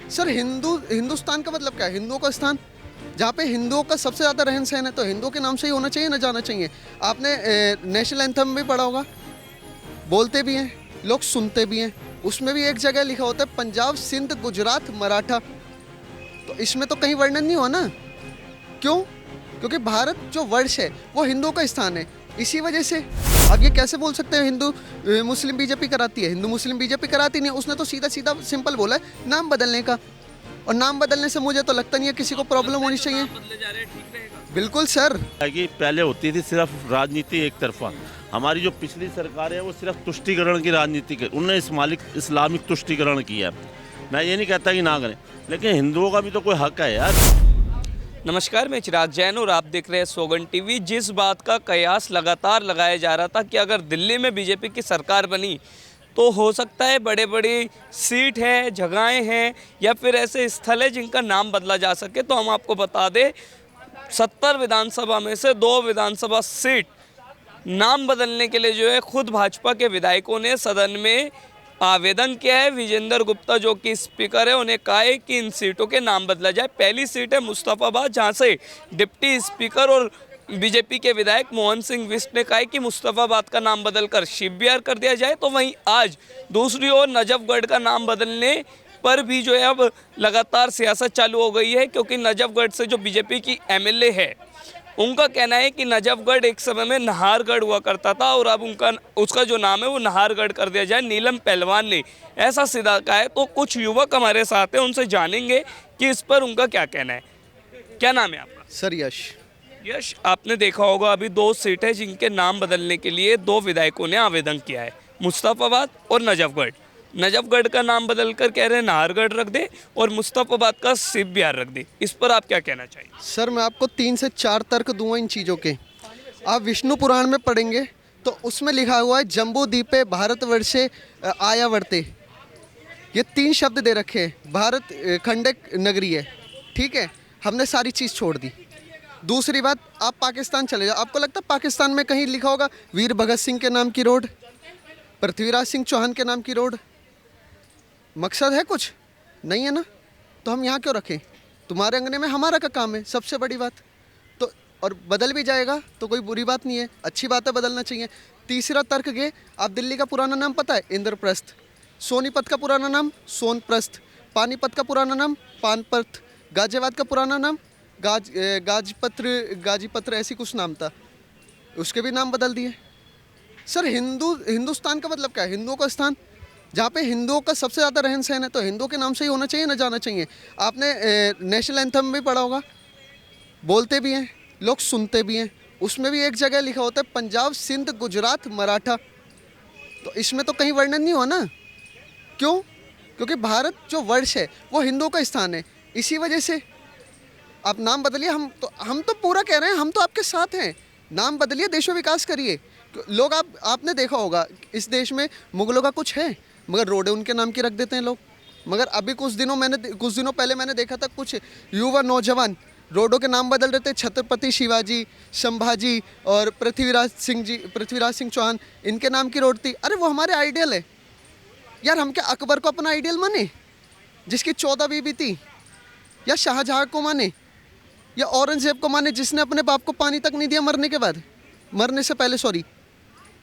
Sir Hindustan का मतलब क्या है? हिंदुओं का स्थान, जहाँ पे हिंदुओं का सबसे ज़्यादा रहन सहन है, तो हिंदुओं के नाम से ही होना चाहिए ना जाना चाहिए। आपने नेशनल एंथम भी पढ़ा होगा, बोलते भी हैं, लोग सुनते भी हैं। उसमें भी एक जगह लिखा होता है पंजाब सिंध गुजरात मराठा। तो इसमें तो कहीं वर्णन नहीं हुआ ना। क्यों? क्योंकि भारत जो वर्ष है वो हिंदुओं का स्थान है। इसी वजह से अब ये कैसे बोल सकते हैं हिंदू मुस्लिम बीजेपी कराती है? हिंदू मुस्लिम बीजेपी कराती नहीं है। उसने तो सीधा सीधा सिंपल बोला है नाम बदलने का, और नाम बदलने से मुझे तो लगता नहीं है किसी को प्रॉब्लम होनी चाहिए। बदले जा रहे हैं, ठीक रहेगा। बिल्कुल सर। है कि पहले होती थी सिर्फ राजनीति एक तरफा। हमारी जो पिछली सरकार है वो सिर्फ तुष्टीकरण की राजनीति कर, उन्होंने इस्लामिक तुष्टीकरण किया है। मैं ये नहीं कहता कि ना करें, लेकिन हिंदुओं का भी तो कोई हक है यार। नमस्कार, मैं चिराग जैन और आप देख रहे हैं सोगन टीवी। जिस बात का कयास लगातार लगाया जा रहा था कि अगर दिल्ली में बीजेपी की सरकार बनी तो हो सकता है बड़े बड़ी सीट है, जगहें हैं या फिर ऐसे स्थल है जिनका नाम बदला जा सके। तो हम आपको बता दें 70 विधानसभा में से 2 विधानसभा सीट नाम बदलने के लिए जो है खुद भाजपा के विधायकों ने सदन में आवेदन किया है। विजेंद्र गुप्ता जो कि स्पीकर है, उन्हें कहा है कि इन सीटों के नाम बदला जाए। पहली सीट है मुस्तफ़ाबाद, जहां से डिप्टी स्पीकर और बीजेपी के विधायक मोहन सिंह बिष्ट ने कहा है कि मुस्तफ़ाबाद का नाम बदलकर शिव बिहार कर दिया जाए। तो वहीं आज दूसरी ओर नजफगढ़ का नाम बदलने पर भी जो है अब लगातार सियासत चालू हो गई है, क्योंकि नजफगढ़ से जो बीजेपी की एमएलए है उनका कहना है कि नजफगढ़ एक समय में नाहरगढ़ हुआ करता था और अब उसका जो नाम है वो नाहरगढ़ कर दिया जाए। नीलम पहलवान ने ऐसा सीधा कहा है। तो कुछ युवक हमारे साथ हैं, उनसे जानेंगे कि इस पर उनका क्या कहना है। क्या नाम है आपका? सर यश। यश, आपने देखा होगा अभी 2 सीटें जिनके नाम बदलने के लिए 2 विधायकों ने आवेदन किया है, मुस्तफ़ाबाद और नजफगढ़। नजफगढ़ का नाम बदलकर कह रहे हैं नाहरगढ़ रख दे और मुस्तफ़ाबाद का शिव बिहार रख दे। इस पर आप क्या कहना चाहिए? सर मैं आपको 3 से 4 तर्क दूंगा इन चीज़ों के। आप विष्णु पुराण में पढ़ेंगे तो उसमें लिखा हुआ है जम्बू द्वीपे भारतवर्षे आयावर्ते। ये 3 शब्द दे रखे हैं। भारत खंडक नगरी है, ठीक है, हमने सारी चीज़ छोड़ दी। दूसरी बात, आप पाकिस्तान चले जाओ, आपको लगता है पाकिस्तान में कहीं लिखा होगा वीर भगत सिंह के नाम की रोड, पृथ्वीराज सिंह चौहान के नाम की रोड? मकसद है कुछ? नहीं है ना। तो हम यहाँ क्यों रखें? तुम्हारे अंगने में हमारा का काम है, सबसे बड़ी बात। तो और बदल भी जाएगा तो कोई बुरी बात नहीं है, अच्छी बात है, बदलना चाहिए। तीसरा तर्क ये, आप दिल्ली का पुराना नाम पता है? इंद्रप्रस्थ। सोनीपत का पुराना नाम सोनप्रस्थ। पानीपत का पुराना नाम पानपत। गाजियाबाद का पुराना नाम गाजीपत्र ऐसी कुछ नाम था, उसके भी नाम बदल दिए। सर हिंदुस्तान का मतलब क्या है? हिंदुओं का स्थान, जहाँ पे हिंदुओं का सबसे ज़्यादा रहन सहन है, तो हिंदुओं के नाम से ही होना चाहिए ना जाना चाहिए। आपने नेशनल एंथम भी पढ़ा होगा, बोलते भी हैं, लोग सुनते भी हैं। उसमें भी एक जगह लिखा होता है पंजाब सिंध गुजरात मराठा। तो इसमें तो कहीं वर्णन नहीं हुआ ना। क्यों? क्योंकि भारत जो वर्ष है वो हिंदुओं का स्थान है। इसी वजह से आप नाम बदलिए। हम तो पूरा कह रहे हैं, हम तो आपके साथ हैं। नाम बदलिए, देश में विकास करिए। लोग आपने देखा होगा इस देश में मुगलों का कुछ है, मगर रोडें उनके नाम की रख देते हैं लोग। मगर अभी कुछ दिनों पहले मैंने देखा था कुछ युवा नौजवान रोडों के नाम बदल रहे थे। छत्रपति शिवाजी, संभाजी और पृथ्वीराज सिंह चौहान, इनके नाम की रोड थी। अरे वो हमारे आइडियल है यार। हम क्या अकबर को अपना आइडियल माने जिसकी 14 बीवी थी, या शाहजहाँ को माने, या औरंगजेब को माने जिसने अपने बाप को पानी तक नहीं दिया मरने से पहले, सॉरी।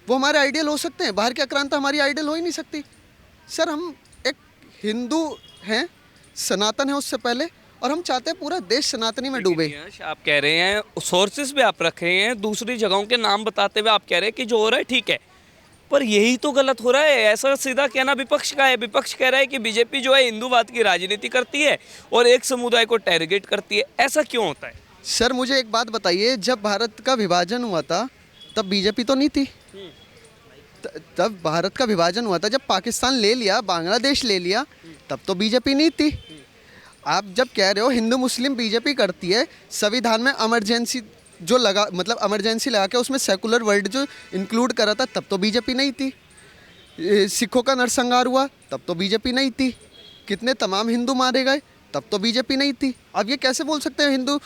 वो हमारे आइडियल हो सकते हैं? बाहर की आक्रांता हमारी आइडियल हो ही नहीं सकती। सर हम एक हिंदू हैं, सनातन है उससे पहले, और हम चाहते हैं पूरा देश सनातनी में डूबे। यश, आप कह रहे हैं सोर्सेस भी आप रख रहे हैं, दूसरी जगहों के नाम बताते हुए आप कह रहे हैं कि जो हो रहा है ठीक है, पर यही तो गलत हो रहा है। ऐसा सीधा कहना विपक्ष का है। विपक्ष कह रहा है कि बीजेपी जो है हिंदूवाद की राजनीति करती है और एक समुदाय को टारगेट करती है। ऐसा क्यों होता है? सर मुझे एक बात बताइए, जब भारत का विभाजन हुआ था तब बीजेपी तो नहीं थी। तब भारत का विभाजन हुआ था, जब पाकिस्तान ले लिया, बांग्लादेश ले लिया, तब तो बीजेपी नहीं थी। आप जब कह रहे हो हिंदू मुस्लिम बीजेपी करती है, संविधान में इमरजेंसी जो लगा, मतलब इमरजेंसी लगा के उसमें सेकुलर वर्ड जो इंक्लूड करा था, तब तो बीजेपी नहीं थी। सिखों का नरसंहार हुआ, तब तो बीजेपी नहीं थी। कितने तमाम हिंदू मारे गए, तब तो बीजेपी नहीं थी। अब ये कैसे बोल सकते हैं हिंदू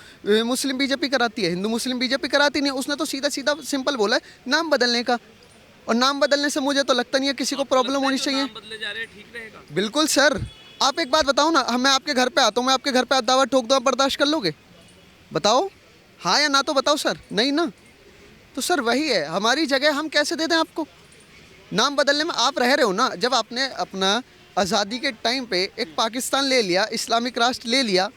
मुस्लिम बीजेपी कराती है? हिंदू मुस्लिम बीजेपी कराती नहीं। उसने तो सीधा सीधा सिंपल बोला है नाम बदलने का, और नाम बदलने से मुझे तो लगता नहीं है किसी को प्रॉब्लम होनी चाहिए। बदले जा रहे हैं, ठीक रहेगा। बिल्कुल सर। आप एक बात बताओ ना, मैं आपके घर पे आता हूँ, मैं आपके घर पे दावा ठोक दूँ, आप बर्दाश्त कर लोगे? बताओ, हाँ या ना तो बताओ सर। नहीं ना। तो सर वही है, हमारी जगह हम कैसे दे दें आपको? नाम बदलने में आप रह रहे हो ना। जब आपने अपना आज़ादी के टाइम पे एक पाकिस्तान ले लिया, इस्लामिक राष्ट्र ले लिया,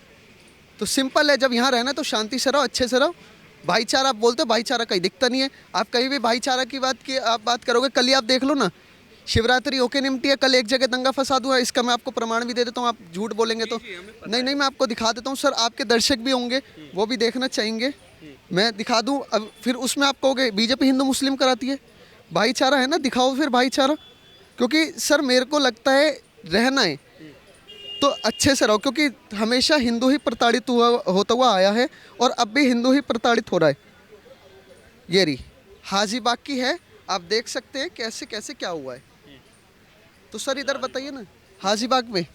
तो सिंपल है, जब यहाँ रहना है तो शांति से रहो, अच्छे से रहो। भाईचारा आप बोलते हो, भाईचारा कहीं दिखता नहीं है। आप कहीं भी भाईचारा की आप बात करोगे, कल ही आप देख लो ना, शिवरात्रि ओके निमटी है, कल एक जगह दंगा फसाद हुआ है, इसका मैं आपको प्रमाण भी दे देता हूँ। आप झूठ बोलेंगे तो नहीं नहीं, मैं आपको दिखा देता हूँ सर, आपके दर्शक भी होंगे, वो भी देखना चाहेंगे, मैं दिखा दूँ। अब फिर उसमें आप कहोगे बीजेपी हिंदू मुस्लिम कराती है। भाईचारा है ना, दिखाओ फिर भाईचारा। क्योंकि सर मेरे को लगता है रहना है तो अच्छे से रहो, क्योंकि हमेशा हिंदू ही प्रताड़ित होता हुआ आया है और अब भी हिंदू ही प्रताड़ित हो रहा है। ये रही हाजी बाग की है, आप देख सकते हैं कैसे कैसे क्या हुआ है। तो सर इधर बताइए ना, हाजी बाग में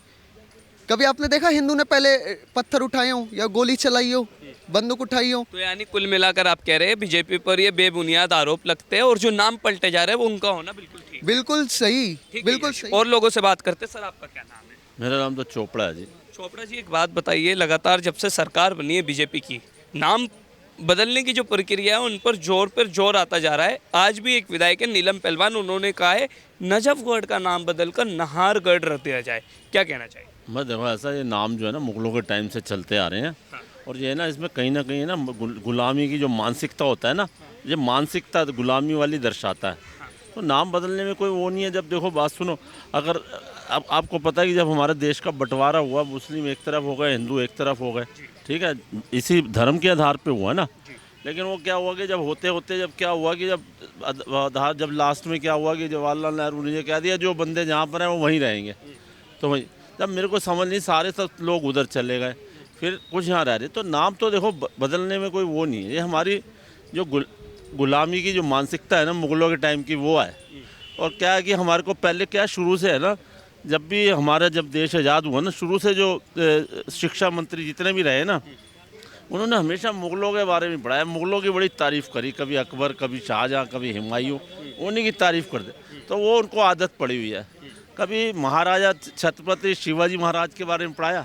कभी आपने देखा हिंदू ने पहले पत्थर उठाए हो या गोली चलाई हो, बंदूक उठाई हो? तो यानी कुल मिलाकर आप कह रहे हैं बीजेपी पर ये बेबुनियाद आरोप लगते हैं और जो नाम पलटे जा रहे हैं वो उनका होना बिल्कुल ठीक। बिल्कुल सही, ठीक है, बिल्कुल सही। और लोगों से बात करते हैं। सर आपका क्या नाम है? मेरा नाम तो चोपड़ा है जी। चोपड़ा जी, एक बात बताइए, लगातार जब से सरकार बनी है बीजेपी की, नाम बदलने की जो प्रक्रिया है उन पर जोर आता जा रहा है। आज भी एक विधायक है नीलम पहलवान, उन्होंने कहा है नजफगढ़ का नाम बदलकर नाहरगढ़ रख दिया जाए, क्या कहना चाहिए? मैं देखो ऐसा, ये नाम जो है ना मुगलों के टाइम से चलते आ रहे हैं। और ये है ना, इसमें कहीं ना कहीं ना गुलामी की जो मानसिकता होता है ना, ये मानसिकता गुलामी वाली दर्शाता है। तो नाम बदलने में कोई वो नहीं है। जब देखो बात सुनो, अगर अब आपको पता है कि जब हमारे देश का बंटवारा हुआ, मुस्लिम एक तरफ हो गए, हिंदू एक तरफ हो गए, ठीक है, इसी धर्म के आधार पे हुआ ना। लेकिन वो क्या हुआ कि जब होते होते जब क्या हुआ कि जब लास्ट में क्या हुआ कि जवाहरलाल नेहरू ने ये कह दिया जो बंदे जहाँ पर हैं वो वहीं रहेंगे। तो वही जब मेरे को समझ नहीं, सारे सब लोग उधर चले गए, फिर कुछ यहाँ रह रहे। तो नाम तो देखो बदलने में कोई वो नहीं है। ये हमारी जो गुलामी की जो मानसिकता है ना मुग़लों के टाइम की, वो है। और क्या है कि हमारे को पहले क्या शुरू से है ना, जब भी हमारा जब देश आज़ाद हुआ ना, शुरू से जो शिक्षा मंत्री जितने भी रहे ना, उन्होंने हमेशा मुग़लों के बारे में पढ़ाया, मुग़लों की बड़ी तारीफ़ करी, कभी अकबर, कभी शाहजहाँ, कभी हुमायूं, उन्हीं की तारीफ़ कर दे। तो वो उनको आदत पड़ी हुई है। कभी महाराजा छत्रपति शिवाजी महाराज के बारे में पढ़ाया,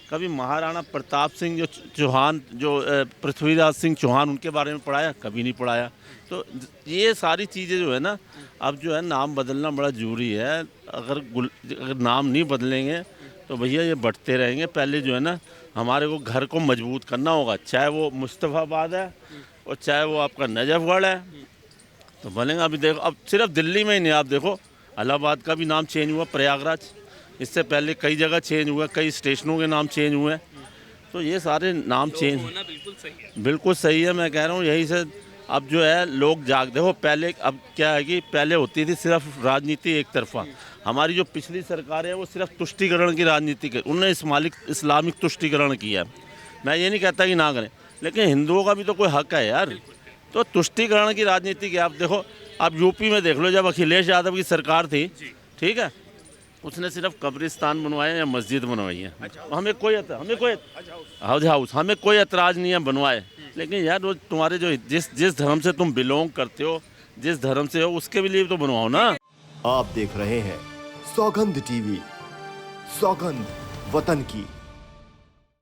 कभी महाराणा प्रताप सिंह जो चौहान, जो पृथ्वीराज सिंह चौहान, उनके बारे में पढ़ाया, कभी नहीं पढ़ाया। तो ये सारी चीज़ें जो है ना, अब जो है नाम बदलना बड़ा ज़रूरी है। अगर नाम नहीं बदलेंगे तो भैया ये बढ़ते रहेंगे। पहले जो है ना, हमारे को घर को मजबूत करना होगा, चाहे वो मुस्तफ़ाबाद है और चाहे वो आपका नजफगढ़ है, तो बनेगा। अभी देखो, अब सिर्फ दिल्ली में ही नहीं, आप देखो इलाहाबाद का भी नाम चेंज हुआ, प्रयागराज, इससे पहले कई जगह चेंज हुआ, कई स्टेशनों के नाम चेंज हुए। तो ये सारे नाम चेंज होना बिल्कुल सही है। बिल्कुल सही है। मैं कह रहा हूँ यही से अब जो है लोग जाग, देखो पहले, अब क्या है कि पहले होती थी सिर्फ राजनीति एक तरफा। हमारी जो पिछली सरकार है वो सिर्फ तुष्टिकरण की राजनीति कर, उन्होंने इस्लामिक तुष्टिकरण किया। मैं ये नहीं कहता कि ना करें, लेकिन हिंदुओं का भी तो कोई हक है यार। तो तुष्टिकरण की राजनीति की आप देखो, आप यूपी में देख लो, जब अखिलेश यादव की सरकार थी, ठीक है, उसने सिर्फ कब्रिस्तान बनवाए या मस्जिद बनवाई है। हमें कोई हाउस हमें कोई एतराज़ नहीं है बनवाए। लेकिन यार वो तुम्हारे जो जिस धर्म से तुम बिलोंग करते हो, जिस धर्म से हो, उसके भी लिए तो बनवाओ ना। आप देख रहे हैं सौगंध टीवी, सौगंध वतन की।